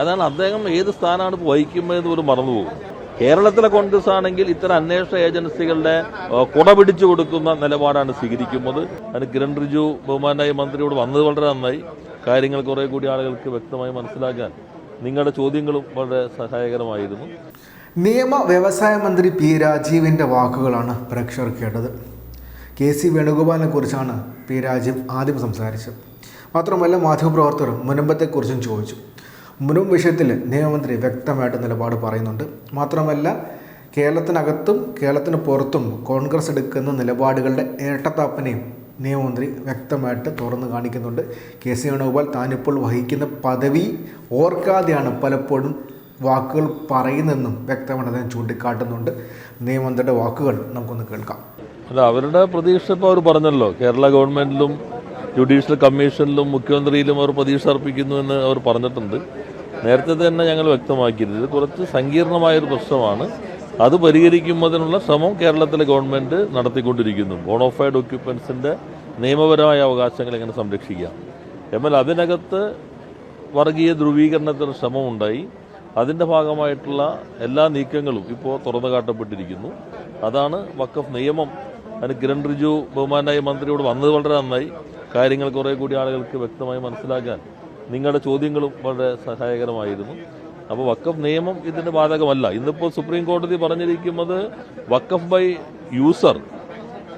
അതാണ് അദ്ദേഹം ഏത് സ്ഥാനമാണ് വഹിക്കുന്നതെന്ന് പോലും മറന്നുപോകും. കേരളത്തിലെ കോൺഗ്രസ് ആണെങ്കിൽ ഇത്തരം അന്വേഷണ ഏജൻസികളുടെ കുട പിടിച്ചു കൊടുക്കുന്ന നിലപാടാണ് സ്വീകരിക്കുന്നത്. അതിന് കിരൺ റിജു ബഹുമാനായ മന്ത്രിയോട് വന്നത് വളരെ നന്നായി. കാര്യങ്ങൾ കുറെ കൂടി ആളുകൾക്ക് വ്യക്തമായി മനസ്സിലാക്കാൻ നിങ്ങളുടെ ചോദ്യങ്ങളും വളരെ സഹായകരമായിരുന്നു. നിയമ വ്യവസായ മന്ത്രി പി രാജീവിൻ്റെ വാക്കുകളാണ് പ്രേക്ഷകർ കേട്ടത്. KC വേണുഗോപാലിനെ കുറിച്ചാണ് പി രാജീവ് ആദ്യം സംസാരിച്ചത്. മാത്രമല്ല മാധ്യമപ്രവർത്തകർ മുനമ്പത്തെക്കുറിച്ചും ചോദിച്ചു. മുനമ്പ് വിഷയത്തിൽ നിയമമന്ത്രി വ്യക്തമായിട്ട് നിലപാട് പറയുന്നുണ്ട്. മാത്രമല്ല കേരളത്തിനകത്തും കേരളത്തിന് പുറത്തും കോൺഗ്രസ് എടുക്കുന്ന നിലപാടുകളുടെ ഇരട്ടത്താപ്പിനെയും നിയമമന്ത്രി വ്യക്തമായിട്ട് തുറന്നു കാണിക്കുന്നുണ്ട്. KC വേണുഗോപാൽ താനിപ്പോൾ വഹിക്കുന്ന പദവി ഓർക്കാതെയാണ് പലപ്പോഴും വാക്കുകൾ പറയുന്നതെന്നും വ്യക്തമായിട്ട് അദ്ദേഹം ചൂണ്ടിക്കാട്ടുന്നുണ്ട്. നിയമമന്ത്രിയുടെ വാക്കുകൾ നമുക്കൊന്ന് കേൾക്കാം. അല്ല, അവരുടെ പ്രതീക്ഷ ഇപ്പോൾ അവർ പറഞ്ഞല്ലോ. കേരള ഗവൺമെന്റിലും ജുഡീഷ്യൽ കമ്മീഷനിലും മുഖ്യമന്ത്രിയിലും അവർ പ്രതീക്ഷ അർപ്പിക്കുന്നുവെന്ന് അവർ പറഞ്ഞിട്ടുണ്ട്. നേരത്തെ തന്നെ ഞങ്ങൾ വ്യക്തമാക്കിയത് കുറച്ച് സങ്കീർണമായൊരു പ്രശ്നമാണ്. അത് പരിഹരിക്കുന്നതിനുള്ള ശ്രമം കേരളത്തിലെ ഗവൺമെന്റ് നടത്തിക്കൊണ്ടിരിക്കുന്നു. ബോണോഫൈഡ് ഒക്യുപ്പൻസിന്റെ നിയമപരമായ അവകാശങ്ങൾ എങ്ങനെ സംരക്ഷിക്കാം. എന്നാൽ അതിനകത്ത് വർഗീയ ധ്രുവീകരണത്തിന് ശ്രമമുണ്ടായി. അതിൻ്റെ ഭാഗമായിട്ടുള്ള എല്ലാ നീക്കങ്ങളും ഇപ്പോൾ തുറന്നു കാട്ടപ്പെട്ടിരിക്കുന്നു. അതാണ് വഖഫ് നിയമം. അതിന് കിരൺ റിജു ബഹുമാനായ മന്ത്രിയോട് വന്നത് വളരെ നന്നായി. കാര്യങ്ങൾ കുറെ കൂടി ആളുകൾക്ക് വ്യക്തമായി മനസ്സിലാക്കാൻ നിങ്ങളുടെ ചോദ്യങ്ങളും വളരെ സഹായകരമായിരുന്നു. അപ്പോൾ വഖഫ് നിയമം ഇതിന് ബാധകമല്ല. ഇന്നിപ്പോൾ സുപ്രീം കോടതി പറഞ്ഞിരിക്കുന്നത് വഖഫ് ബൈ യൂസർ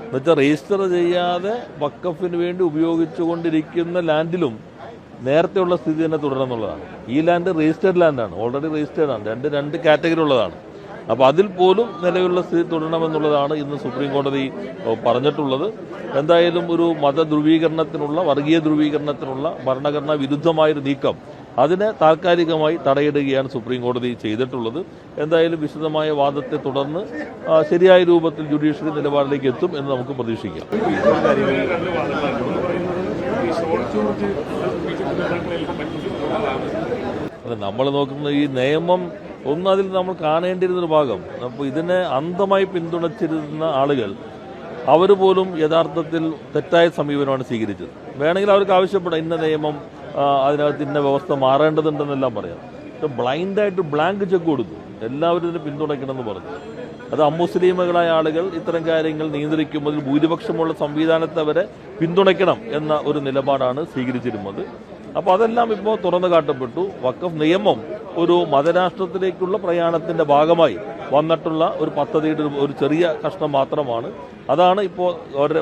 എന്നുവെച്ചാൽ രജിസ്റ്റർ ചെയ്യാതെ വഖഫിന് വേണ്ടി ഉപയോഗിച്ചുകൊണ്ടിരിക്കുന്ന ലാൻഡിലും നേരത്തെയുള്ള സ്ഥിതി തന്നെ തുടരുന്നുള്ളതാണ്. ഈ ലാൻഡ് രജിസ്റ്റേഡ് ലാൻഡാണ്, ഓൾറെഡി രജിസ്റ്റേഡ് ആണ്. രണ്ട് കാറ്റഗറി ഉള്ളതാണ്. അപ്പോൾ അതിൽ പോലും നിലവിലുള്ള സ്ഥിതി തുടരണമെന്നുള്ളതാണ് ഇന്ന് സുപ്രീം കോടതി പറഞ്ഞിട്ടുള്ളത്. എന്തായാലും ഒരു മതധ്രുവീകരണത്തിനുള്ള വർഗീയ ധ്രുവീകരണത്തിനുള്ള ഭരണഘടനാ വിരുദ്ധമായൊരു നീക്കം അതിനെ താൽക്കാലികമായി തടയിടുകയാണ് സുപ്രീം കോടതി ചെയ്തിട്ടുള്ളത്. എന്തായാലും വിശദമായ വാദത്തെ തുടർന്ന് ശരിയായ രൂപത്തിൽ ജുഡീഷ്യറി നിലപാടിലേക്ക് എത്തും എന്ന് നമുക്ക് പ്രതീക്ഷിക്കാം. നമ്മൾ നോക്കുന്ന ഈ നിയമം അതിൽ നമ്മൾ കാണേണ്ടിയിരുന്നൊരു ഭാഗം. അപ്പോൾ ഇതിനെ അന്ധമായി പിന്തുണച്ചിരുന്ന ആളുകൾ അവർ പോലും യഥാർത്ഥത്തിൽ തെറ്റായ സമീപനമാണ് സ്വീകരിച്ചത്. വേണമെങ്കിൽ അവർക്ക് ആവശ്യപ്പെടാം ഇന്ന നിയമം അതിനകത്ത് ഇന്ന വ്യവസ്ഥ മാറേണ്ടതുണ്ടെന്നെല്ലാം പറയാം. ബ്ലൈൻഡായിട്ട് ബ്ലാങ്ക് ചെക്ക് കൊടുത്തു, എല്ലാവരും ഇതിനെ പിന്തുണയ്ക്കണമെന്ന് പറഞ്ഞു. അത് അമുസ്ലിമുകളായ ആളുകൾ ഇത്തരം കാര്യങ്ങൾ നിയന്ത്രിക്കുമ്പോൾ ഭൂരിപക്ഷമുള്ള സംവിധാനത്തെ അവരെ പിന്തുണയ്ക്കണം എന്ന ഒരു നിലപാടാണ് സ്വീകരിച്ചിരുന്നത്. അപ്പോൾ അതെല്ലാം ഇപ്പോൾ തുറന്നു കാട്ടപ്പെട്ടു. വഖഫ് നിയമം ഒരു മതരാഷ്ട്രത്തിലേക്കുള്ള പ്രയാണത്തിന്റെ ഭാഗമായി വന്നിട്ടുള്ള ഒരു പദ്ധതിയുടെ ഒരു ചെറിയ കഷ്ണം മാത്രമാണ്. അതാണ് ഇപ്പോൾ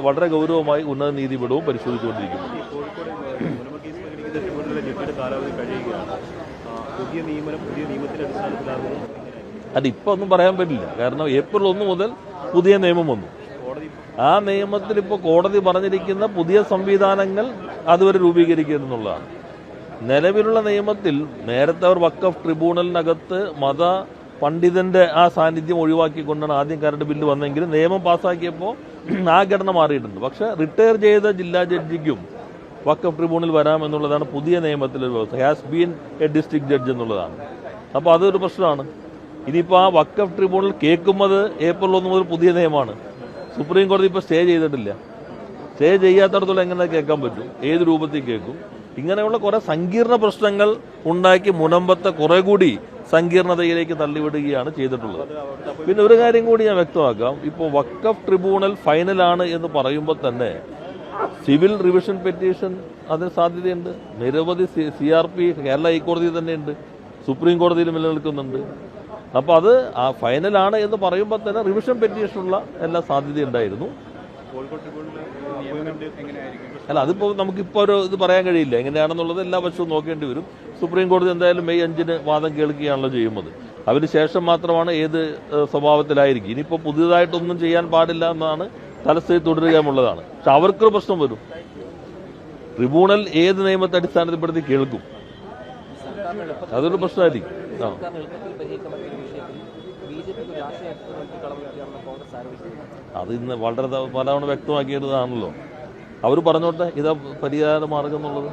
വളരെ ഗൗരവമായി ഉന്നത നീതിപീഠവും പരിശോധിച്ചുകൊണ്ടിരിക്കുന്നത്. അത് ഇപ്പോൾ ഒന്നും പറയാൻ പറ്റില്ല. കാരണം ഏപ്രിൽ 1 മുതൽ പുതിയ നിയമം വന്നു. ആ നിയമത്തിൽ ഇപ്പോൾ കോടതി പറഞ്ഞിരിക്കുന്ന പുതിയ സംവിധാനങ്ങൾ അതുവരെ രൂപീകരിക്കുക എന്നുള്ളതാണ്. നിലവിലുള്ള നിയമത്തിൽ നേരത്തെ അവർ വഖഫ് ട്രിബ്യൂണലിനകത്ത് മത പണ്ഡിതന്റെ ആ സാന്നിധ്യം ഒഴിവാക്കിക്കൊണ്ടാണ് ആദ്യം കരട് ബില്ല് വന്നെങ്കിലും നിയമം പാസ്സാക്കിയപ്പോൾ ആ ഘടന മാറിയിട്ടുണ്ട്. പക്ഷേ റിട്ടയർ ചെയ്ത ജില്ലാ ജഡ്ജിക്കും വഖഫ് ട്രിബ്യൂണൽ വരാമെന്നുള്ളതാണ് പുതിയ നിയമത്തിലൊരു വ്യവസ്ഥ. Has been A district judge എന്നുള്ളതാണ്. അപ്പോൾ അതൊരു പ്രശ്നമാണ്. ഇനിയിപ്പോൾ ആ വഖഫ് ട്രിബ്യൂണൽ കേൾക്കുന്നത് ഏപ്രിൽ 1 മുതൽ പുതിയ നിയമമാണ്. സുപ്രീം കോടതി ഇപ്പോൾ സ്റ്റേ ചെയ്തിട്ടില്ല. സ്റ്റേ ചെയ്യാത്തടത്തോളം എങ്ങനെ കേൾക്കാൻ പറ്റും? ഏത് രൂപത്തിൽ കേൾക്കും? ഇങ്ങനെയുള്ള കുറെ സങ്കീർണ പ്രശ്നങ്ങൾ ഉണ്ടാക്കി മുനമ്പത്തെ കുറെ കൂടി സങ്കീർണതയിലേക്ക് തള്ളിവിടുകയാണ് ചെയ്തിട്ടുള്ളത്. പിന്നെ ഒരു കാര്യം കൂടി ഞാൻ വ്യക്തമാക്കാം. ഇപ്പോൾ വഖഫ് ട്രിബ്യൂണൽ ഫൈനലാണ് എന്ന് പറയുമ്പോൾ തന്നെ സിവിൽ റിവിഷൻ പെറ്റീഷൻ അതിന് സാധ്യതയുണ്ട്. നിരവധി CRP കേരള ഹൈക്കോടതി തന്നെയുണ്ട്, സുപ്രീം കോടതിയിൽ നിലനിൽക്കുന്നുണ്ട്. അപ്പോൾ അത് ആ ഫൈനലാണ് എന്ന് പറയുമ്പോൾ തന്നെ റിവിഷൻ പെറ്റീഷനുള്ള എല്ലാ സാധ്യതയുണ്ടായിരുന്നു. അല്ല, അതിപ്പോൾ നമുക്കിപ്പോൾ ഒരു ഇത് പറയാൻ കഴിയില്ല. എങ്ങനെയാണെന്നുള്ളത് എല്ലാ വശവും നോക്കേണ്ടി വരും. സുപ്രീം കോടതി എന്തായാലും മെയ് 5-ന് വാദം കേൾക്കുകയാണല്ലോ ചെയ്യുന്നത്. അതിന് ശേഷം മാത്രമാണ് ഏത് സ്വഭാവത്തിലായിരിക്കും. ഇനിയിപ്പോൾ പുതിയതായിട്ടൊന്നും ചെയ്യാൻ പാടില്ല എന്നാണ് തലസ്ഥിതി തുടരുകയുള്ളതാണ്. പക്ഷെ അവർക്കൊരു പ്രശ്നം വരും. ട്രിബ്യൂണൽ ഏത് നിയമത്തെ അടിസ്ഥാനത്തിൽപ്പെടുത്തി കേൾക്കും, അതൊരു പ്രശ്നമായിരിക്കും. അത് ഇന്ന് വളരെ പലതവണ വ്യക്തമാക്കിയതാണല്ലോ. അവർ പറഞ്ഞോട്ടെ ഇതാ പരിഹാര മാർഗം എന്നുള്ളത്.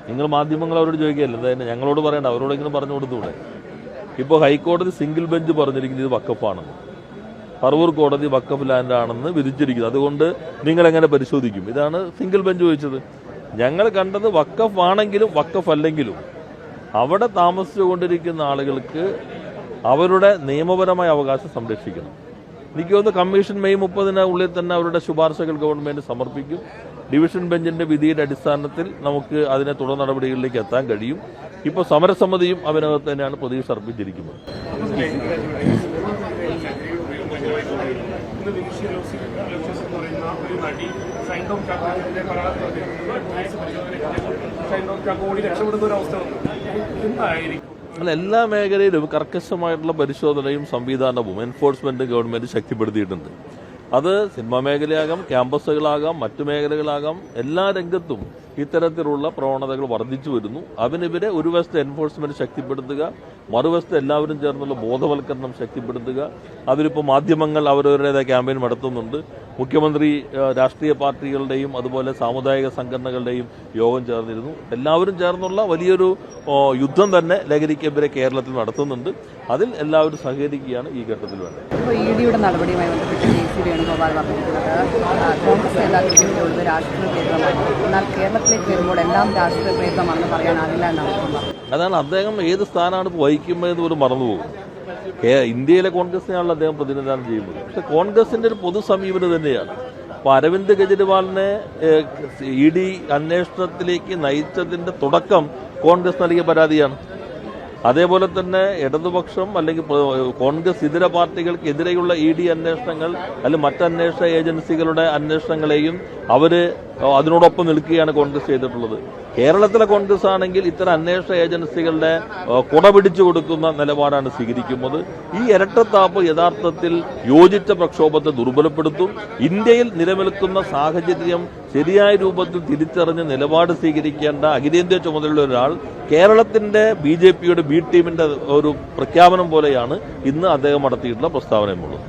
നിങ്ങൾ മാധ്യമങ്ങൾ അവരോട് ചോദിക്കുകയല്ലേ, എന്തായാലും ഞങ്ങളോട് പറയണ്ട, അവരോടെങ്കിലും പറഞ്ഞു കൊടുത്തൂടെ? ഇപ്പോൾ ഹൈക്കോടതി സിംഗിൾ ബെഞ്ച് പറഞ്ഞിരിക്കുന്നത് ഇത് വഖഫാണെന്ന്, പറവൂർ കോടതി വഖഫ് ലാൻഡാണെന്ന് വിധിച്ചിരിക്കുന്നത്. അതുകൊണ്ട് നിങ്ങളെങ്ങനെ പരിശോധിക്കും? ഇതാണ് സിംഗിൾ ബെഞ്ച് ചോദിച്ചത്. ഞങ്ങൾ കണ്ടത് വഖഫ് ആണെങ്കിലും വഖഫ് അല്ലെങ്കിലും അവിടെ താമസിച്ചുകൊണ്ടിരിക്കുന്ന ആളുകൾക്ക് അവരുടെ നിയമപരമായ അവകാശം സംരക്ഷിക്കണം. എനിക്ക് തോന്നുന്നു കമ്മീഷൻ മെയ് 30 ഉള്ളിൽ തന്നെ അവരുടെ ശുപാർശകൾ ഗവൺമെന്റ് സമർപ്പിക്കും. ഡിവിഷൻ ബെഞ്ചിന്റെ വിധിയുടെ അടിസ്ഥാനത്തിൽ നമുക്ക് അതിനെ തുടർ നടപടികളിലേക്ക് എത്താൻ കഴിയും. ഇപ്പോൾ സമരസമിതിയും അതിനകത്ത് തന്നെയാണ് പ്രതീക്ഷ അർപ്പിച്ചിരിക്കുന്നത്. അല്ല, എല്ലാ മേഖലയിലും കർക്കശമായിട്ടുള്ള പരിശോധനയും സംവിധാനവും എൻഫോഴ്സ്മെന്റ് ഗവൺമെന്റ് ശക്തിപ്പെടുത്തിയിട്ടുണ്ട്. അത് സിനിമാ മേഖലയാകാം, ക്യാമ്പസുകളാകാം, മറ്റു മേഖലകളാകാം, എല്ലാ രംഗത്തും ഇത്തരത്തിലുള്ള പ്രവണതകൾ വർദ്ധിച്ചു വരുന്നു. അതിനെതിരെ ഒരു വശത്ത് എൻഫോഴ്സ്മെന്റ് ശക്തിപ്പെടുത്തുക, മറുവശത്ത് എല്ലാവരും ചേർന്നുള്ള ബോധവൽക്കരണം ശക്തിപ്പെടുത്തുക. അതിലിപ്പോൾ മാധ്യമങ്ങൾ അവരവരുടേതായ ക്യാമ്പയിൻ നടത്തുന്നുണ്ട്. മുഖ്യമന്ത്രി രാഷ്ട്രീയ പാർട്ടികളുടെയും അതുപോലെ സാമുദായിക സംഘടനകളുടെയും യോഗം ചേർന്നിരുന്നു. എല്ലാവരും ചേർന്നുള്ള വലിയൊരു യുദ്ധം തന്നെ ലഹരിക്കെതിരെ കേരളത്തിൽ നടത്തുന്നുണ്ട്. അതിൽ എല്ലാവരും സഹകരിക്കുകയാണ് ഈ ഘട്ടത്തിൽ വേണ്ടത്. ഇഡിയുടെ നടപടിയുമായി ബന്ധപ്പെട്ട് കെ.സി. വേണുഗോപാൽ പറഞ്ഞിട്ടുള്ളത് കോൺഗ്രസ് നേതാക്കൾക്കുള്ളത് രാഷ്ട്രീയ പ്രേരിതമാണ്. എന്നാൽ കേരളത്തിലേക്ക് വരുമ്പോൾ എല്ലാം രാഷ്ട്രീയ പ്രേരിതമാണെന്ന് പറയാനാവില്ല എന്നാണ് പറഞ്ഞത്. അതാണ് അദ്ദേഹം ഏത് സ്ഥാനമാണ് വഹിക്കുന്നതെന്ന് പോലും മറന്നുപോകും. ഇന്ത്യയിലെ കോൺഗ്രസിനെയാണല്ലോ അദ്ദേഹം പ്രതിനിധാനം ചെയ്യുന്നത്. പക്ഷെ കോൺഗ്രസിന്റെ ഒരു പൊതു സമീപനം തന്നെയാണ്. അപ്പോൾ അരവിന്ദ് കെജ്രിവാളിനെ ഇ.ഡി അന്വേഷണത്തിലേക്ക് നയിച്ചതിന്റെ തുടക്കം കോൺഗ്രസ് നൽകിയ പരാതിയാണ്. അതേപോലെ തന്നെ ഇടതുപക്ഷം അല്ലെങ്കിൽ കോൺഗ്രസ് ഇതര പാർട്ടികൾക്കെതിരെയുള്ള ഇ.ഡി അന്വേഷണങ്ങൾ അല്ലെങ്കിൽ മറ്റന്വേഷണ ഏജൻസികളുടെ അന്വേഷണങ്ങളെയും അവര് അതിനോടൊപ്പം നിൽക്കുകയാണ് കോൺഗ്രസ് ചെയ്തിട്ടുള്ളത്. കേരളത്തിലെ കോൺഗ്രസ് ആണെങ്കിൽ ഇത്തരം അന്വേഷണ ഏജൻസികളുടെ കുട പിടിച്ചു കൊടുക്കുന്ന നിലപാടാണ് സ്വീകരിക്കുന്നത്. ഈ ഇരട്ടത്താപ്പ് യഥാർത്ഥത്തിൽ യോജിച്ച പ്രക്ഷോഭത്തെ ദുർബലപ്പെടുത്തും. ഇന്ത്യയിൽ നിലനിൽക്കുന്ന സാഹചര്യം ശരിയായ രൂപത്തിൽ തിരിച്ചറിഞ്ഞ് നിലപാട് സ്വീകരിക്കേണ്ട അഖിലേന്ത്യാ ചുമതലയുള്ള ഒരാൾ കേരളത്തിന്റെ ബി.ജെ.പിയുടെ ബി ടീമിന്റെ ഒരു പ്രഖ്യാപനം പോലെയാണ് ഇന്ന് അദ്ദേഹം നടത്തിയിട്ടുള്ള പ്രസ്താവനയുമുള്ളത്.